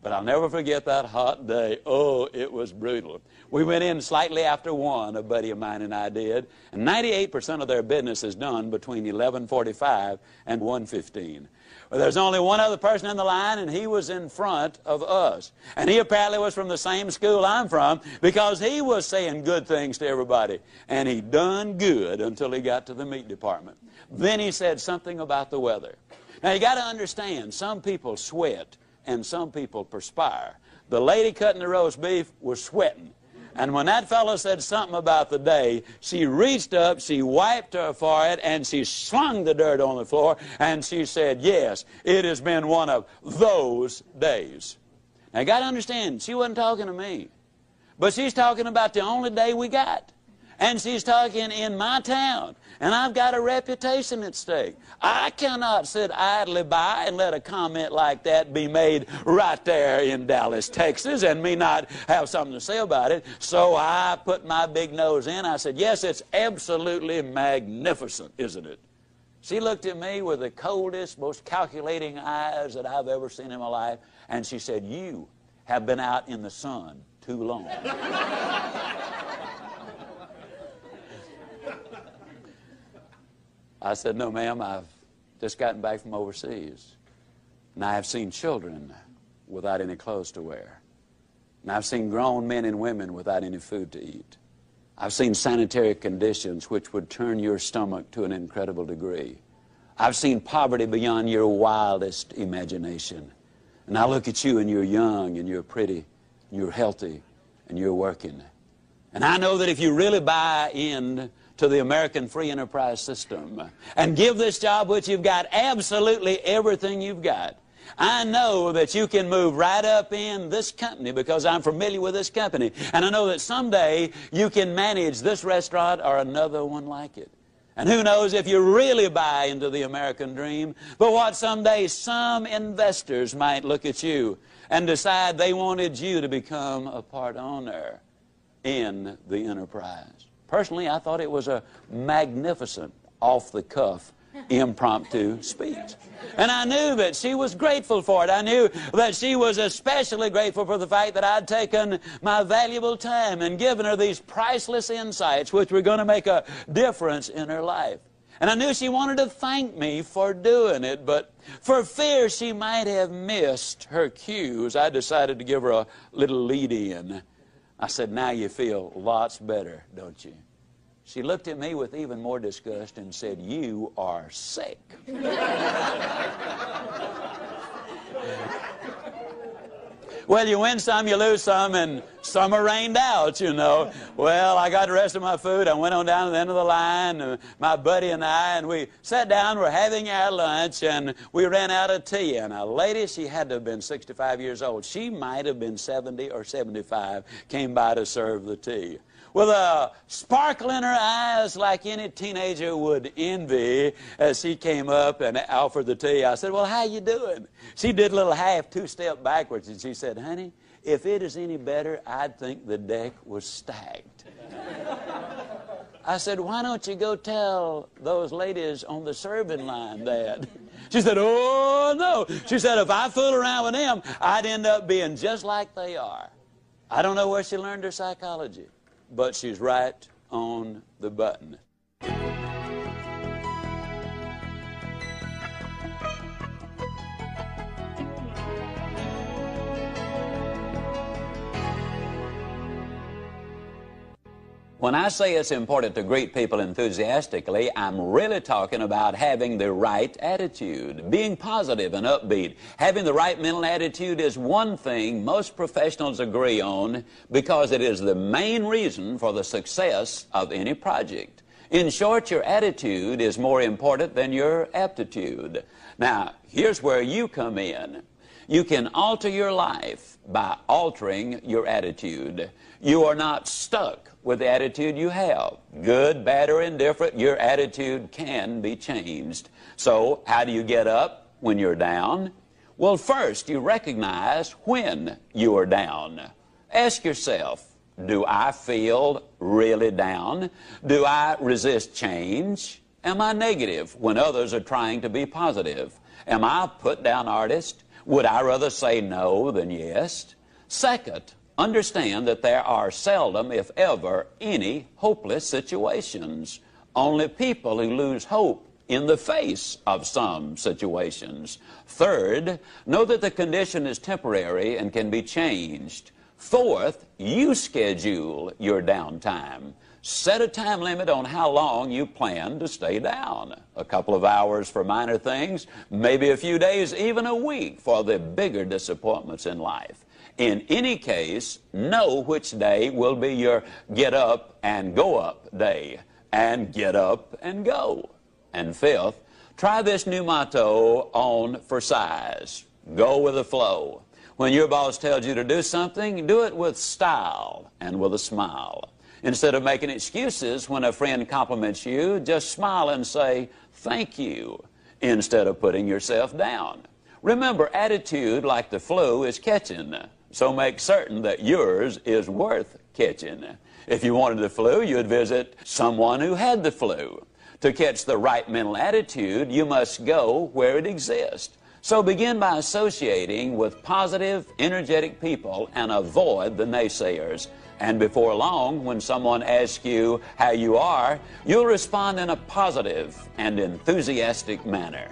Speaker 2: But I'll never forget that hot day. Oh, it was brutal. We went in slightly after 1, a buddy of mine and I did, and 98% of their business is done between 11:45 and 1:15. Well, there's only one other person in the line, and he was in front of us. And he apparently was from the same school I'm from, because he was saying good things to everybody. And he done good until he got to the meat department. Then he said something about the weather. Now, you got to understand, some people sweat and some people perspire. The lady cutting the roast beef was sweating. And when that fellow said something about the day, she reached up, she wiped her forehead, and she slung the dirt on the floor, and she said, yes, it has been one of those days. Now, you got to understand, she wasn't talking to me. But she's talking about the only day we got. And she's talking in my town. And I've got a reputation at stake. I cannot sit idly by and let a comment like that be made right there in Dallas, Texas, and me not have something to say about it. So I put my big nose in. I said, yes, it's absolutely magnificent, isn't it? She looked at me with the coldest, most calculating eyes that I've ever seen in my life. And she said, you have been out in the sun too long. I said, no, ma'am, I've just gotten back from overseas. And I have seen children without any clothes to wear. And I've seen grown men and women without any food to eat. I've seen sanitary conditions which would turn your stomach to an incredible degree. I've seen poverty beyond your wildest imagination. And I look at you and you're young and you're pretty and you're healthy and you're working. And I know that if you really buy in to the American free enterprise system and give this job which you've got absolutely everything you've got, I know that you can move right up in this company because I'm familiar with this company. And I know that someday you can manage this restaurant or another one like it. And who knows if you really buy into the American dream, but what someday some investors might look at you and decide they wanted you to become a part owner in the enterprise. Personally, I thought it was a magnificent, off-the-cuff, impromptu speech. And I knew that she was grateful for it. I knew that she was especially grateful for the fact that I'd taken my valuable time and given her these priceless insights which were going to make a difference in her life. And I knew she wanted to thank me for doing it, but for fear she might have missed her cues, I decided to give her a little lead-in. I said, now you feel lots better, don't you? She looked at me with even more disgust and said, you are sick. Well, you win some, you lose some, and some are rained out, you know. Well, I got the rest of my food. I went on down to the end of the line, my buddy and I, and we sat down. We're having our lunch, and we ran out of tea. And a lady, she had to have been 65 years old. She might have been 70 or 75, came by to serve the tea. With a sparkle in her eyes like any teenager would envy, as she came up and offered the tea. I said, well, how you doing? She did a little half two-step backwards, and she said, honey, if it is any better, I'd think the deck was stacked. I said, why don't you go tell those ladies on the serving line that? She said, oh, no. She said, if I fool around with them, I'd end up being just like they are. I don't know where she learned her psychology, but she's right on the button. When I say it's important to greet people enthusiastically, I'm really talking about having the right attitude, being positive and upbeat. Having the right mental attitude is one thing most professionals agree on because it is the main reason for the success of any project. In short, your attitude is more important than your aptitude. Now, here's where you come in. You can alter your life by altering your attitude. You are not stuck with the attitude you have. Good, bad, or indifferent, your attitude can be changed. So, how do you get up when you're down? Well, first, you recognize when you are down. Ask yourself, do I feel really down? Do I resist change? Am I negative when others are trying to be positive? Am I a put-down artist? Would I rather say no than yes? Second, understand that there are seldom, if ever, any hopeless situations. Only people who lose hope in the face of some situations. Third, know that the condition is temporary and can be changed. Fourth, you schedule your downtime. Set a time limit on how long you plan to stay down. A couple of hours for minor things, maybe a few days, even a week for the bigger disappointments in life. In any case, know which day will be your get up and go up day, and get up and go. And fifth, try this new motto on for size. Go with the flow. When your boss tells you to do something, do it with style and with a smile. Instead of making excuses when a friend compliments you, just smile and say, thank you, instead of putting yourself down. Remember, attitude, like the flu, is catching, so make certain that yours is worth catching. If you wanted the flu, you'd visit someone who had the flu. To catch the right mental attitude, you must go where it exists. So begin by associating with positive, energetic people and avoid the naysayers. And before long, when someone asks you how you are, you'll respond in a positive and enthusiastic manner.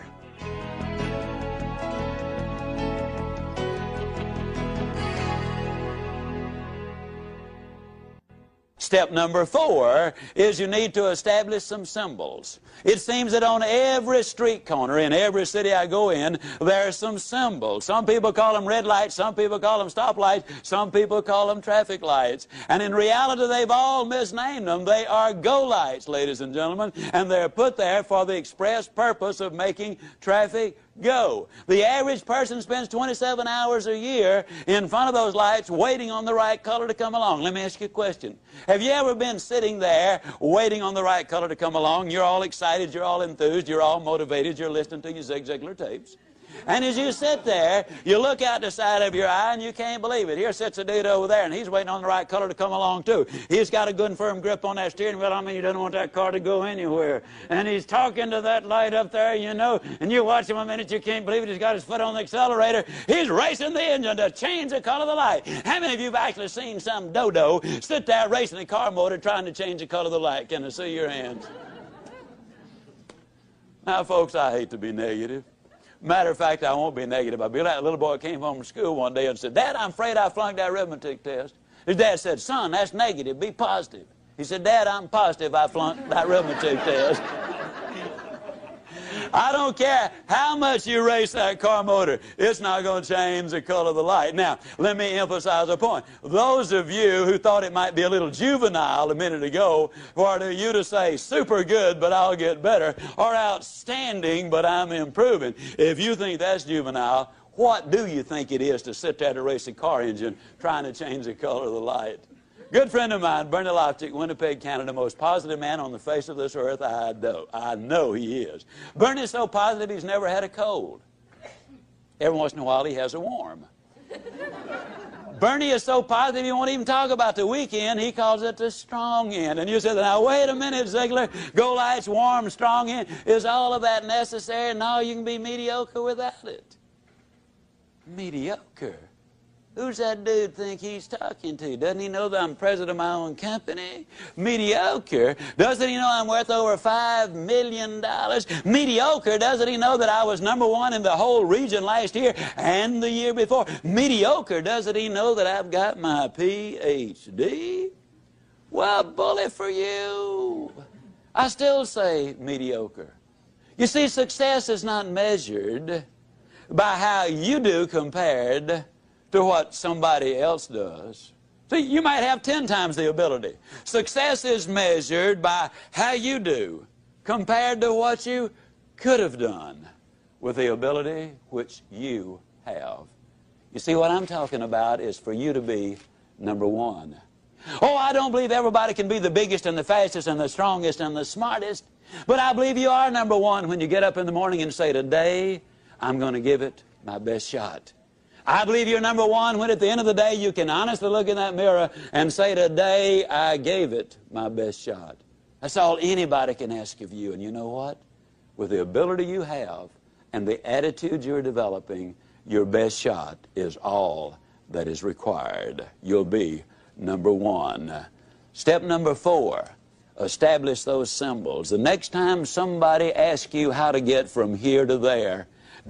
Speaker 2: Step number 4 is you need to establish some symbols. It seems that on every street corner in every city I go in, there are some symbols. Some people call them red lights, some people call them stoplights, some people call them traffic lights. And in reality, they've all misnamed them. They are go lights, ladies and gentlemen, and they're put there for the express purpose of making traffic go. The average person spends 27 hours a year in front of those lights waiting on the right color to come along. Let me ask you a question. Have you ever been sitting there waiting on the right color to come along? You're all excited, you're all enthused, you're all motivated, you're listening to your Zig Ziglar tapes. And as you sit there, you look out the side of your eye and you can't believe it. Here sits a dude over there and he's waiting on the right color to come along too. He's got a good and firm grip on that steering wheel. I mean, he doesn't want that car to go anywhere. And he's talking to that light up there, you know, and you watch him a minute, you can't believe it. He's got his foot on the accelerator. He's racing the engine to change the color of the light. How many of you have actually seen some dodo sit there racing the car motor trying to change the color of the light? Can I see your hands? Now, folks, I hate to be negative. Matter of fact, I won't be negative. I'll be like a little boy came home from school one day and said, Dad, I'm afraid I flunked that arithmetic test. His dad said, son, that's negative. Be positive. He said, Dad, I'm positive I flunked that arithmetic test. I don't care how much you race that car motor, it's not going to change the color of the light. Now, let me emphasize a point. Those of you who thought it might be a little juvenile a minute ago for you to say, super good, but I'll get better, or outstanding, but I'm improving, if you think that's juvenile, what do you think it is to sit there to race a car engine trying to change the color of the light? Good friend of mine, Bernie Loftic, Winnipeg, Canada, most positive man on the face of this earth. I know he is. Bernie's so positive he's never had a cold. Every once in a while he has a warm. Bernie is so positive he won't even talk about the weekend. He calls it the strong end. And you say, now wait a minute, Ziglar. Go lights, warm, strong end. Is all of that necessary? No, you can be mediocre without it. Mediocre? Who's that dude think he's talking to? Doesn't he know that I'm president of my own company? Mediocre? Doesn't he know I'm worth over $5 million? Mediocre? Doesn't he know that I was #1 in the whole region last year and the year before? Mediocre? Doesn't he know that I've got my Ph.D.? Well, bully for you. I still say mediocre. You see, success is not measured by how you do compared to what somebody else does. See, you might have 10 times the ability. Success is measured by how you do compared to what you could have done with the ability which you have. You see, what I'm talking about is for you to be #1. Oh, I don't believe everybody can be the biggest and the fastest and the strongest and the smartest, but I believe you are #1 when you get up in the morning and say, today, I'm going to give it my best shot. I believe you're #1 when at the end of the day you can honestly look in that mirror and say, today I gave it my best shot. That's all anybody can ask of you. And you know what? With the ability you have and the attitude you're developing, your best shot is all that is required. You'll be #1. Step number 4, establish those symbols. The next time somebody asks you how to get from here to there,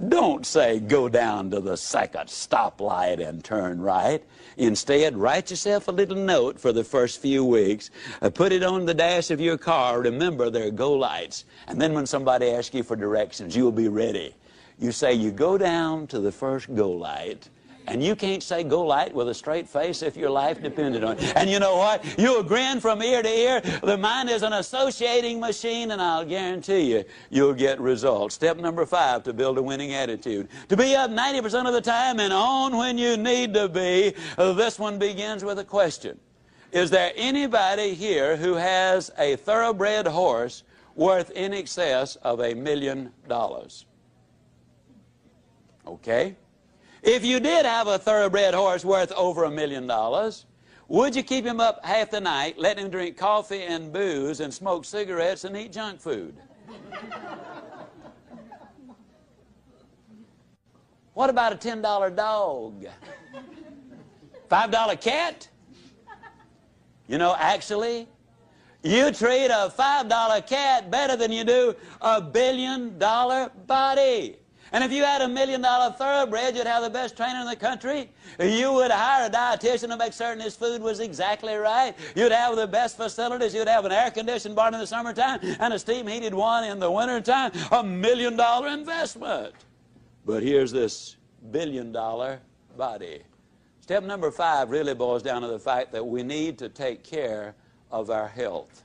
Speaker 2: Don't say go down to the second stoplight and turn right. Instead, write yourself a little note for the first few weeks. Put it on the dash of your car. Remember, there are go lights. And then when somebody asks you for directions, you'll be ready. You say you go down to the first go light. And you can't say go light with a straight face if your life depended on it. And you know what? You'll grin from ear to ear. The mind is an associating machine, and I'll guarantee you, you'll get results. Step number 5 to build a winning attitude. To be up 90% of the time and on when you need to be. This one begins with a question. Is there anybody here who has a thoroughbred horse worth in excess of $1 million? Okay. If you did have a thoroughbred horse worth over $1 million, would you keep him up half the night, let him drink coffee and booze and smoke cigarettes and eat junk food? What about a $10 dog? $5 cat? You know, actually, you treat a $5 cat better than you do a $1 billion body. And if you had a $1 million thoroughbred, you'd have the best trainer in the country. You would hire a dietitian to make certain his food was exactly right. You'd have the best facilities. You'd have an air-conditioned barn in the summertime and a steam-heated one in the wintertime. $1 million investment. But here's this $1 billion body. Step number 5 really boils down to the fact that we need to take care of our health.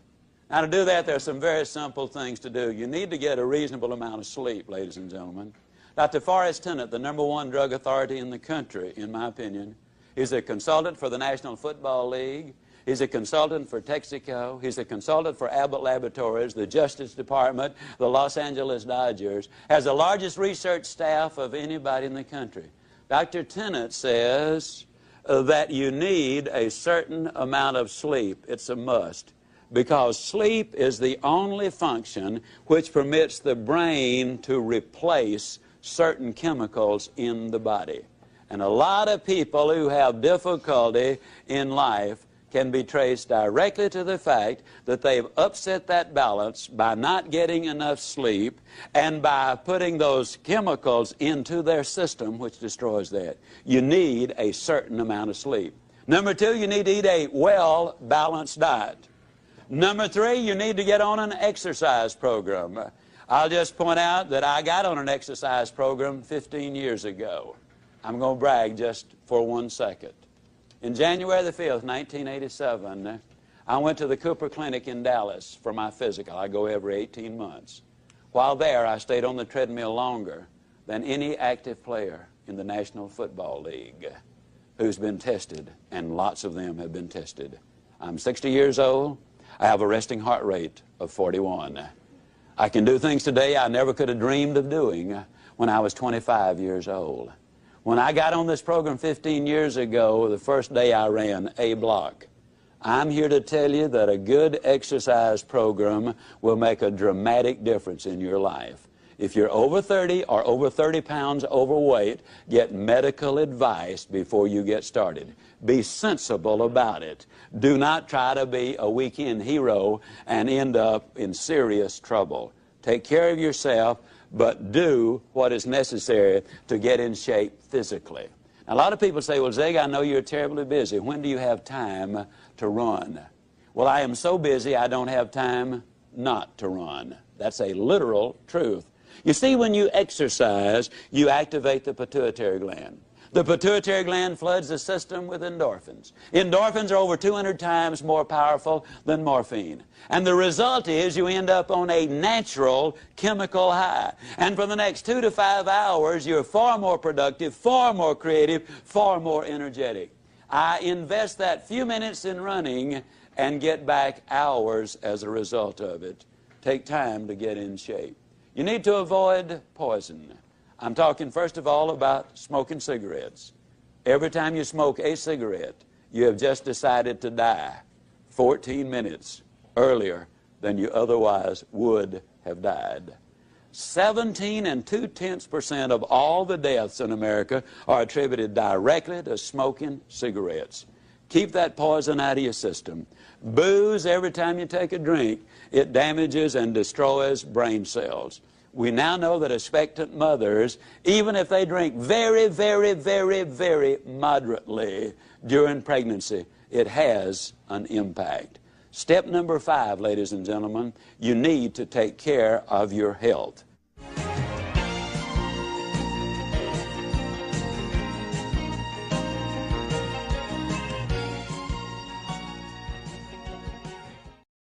Speaker 2: Now, to do that, there are some very simple things to do. You need to get a reasonable amount of sleep, ladies and gentlemen. Dr. Forrest Tennant, the #1 drug authority in the country, in my opinion, is a consultant for the National Football League. He's a consultant for Texaco. He's a consultant for Abbott Laboratories, the Justice Department, the Los Angeles Dodgers. Has the largest research staff of anybody in the country. Dr. Tennant says that you need a certain amount of sleep. It's a must. Because sleep is the only function which permits the brain to replace certain chemicals in the body. And a lot of people who have difficulty in life can be traced directly to the fact that they've upset that balance by not getting enough sleep and by putting those chemicals into their system, which destroys that. You need a certain amount of sleep. Number 2, you need to eat a well-balanced diet. Number 3, you need to get on an exercise program. I'll just point out that I got on an exercise program 15 years ago. I'm going to brag just for 1 second. In January the 5th, 1987, I went to the Cooper Clinic in Dallas for my physical. I go every 18 months. While there, I stayed on the treadmill longer than any active player in the National Football League who's been tested, and lots of them have been tested. I'm 60 years old. I have a resting heart rate of 41. I can do things today I never could have dreamed of doing when I was 25 years old. When I got on this program 15 years ago, the first day I ran a block. I'm here to tell you that a good exercise program will make a dramatic difference in your life. If you're over 30 or over 30 pounds overweight, get medical advice before you get started. Be sensible about it. Do not try to be a weekend hero and end up in serious trouble. Take care of yourself, but do what is necessary to get in shape physically. Now, a lot of people say, well, Zig, I know you're terribly busy. When do you have time to run? Well, I am so busy I don't have time not to run. That's a literal truth. You see, when you exercise, you activate the pituitary gland. The pituitary gland floods the system with endorphins. Endorphins are over 200 times more powerful than morphine. And the result is you end up on a natural chemical high. And for the next 2 to 5 hours, you're far more productive, far more creative, far more energetic. I invest that few minutes in running and get back hours as a result of it. Take time to get in shape. You need to avoid poison. I'm talking first of all about smoking cigarettes. Every time you smoke a cigarette, you have just decided to die 14 minutes earlier than you otherwise would have died. 17.2% of all the deaths in America are attributed directly to smoking cigarettes. Keep that poison out of your system. Booze, every time you take a drink, it damages and destroys brain cells. We now know that expectant mothers, even if they drink very, very, very, very moderately during pregnancy, it has an impact. Step number 5, ladies and gentlemen, you need to take care of your health.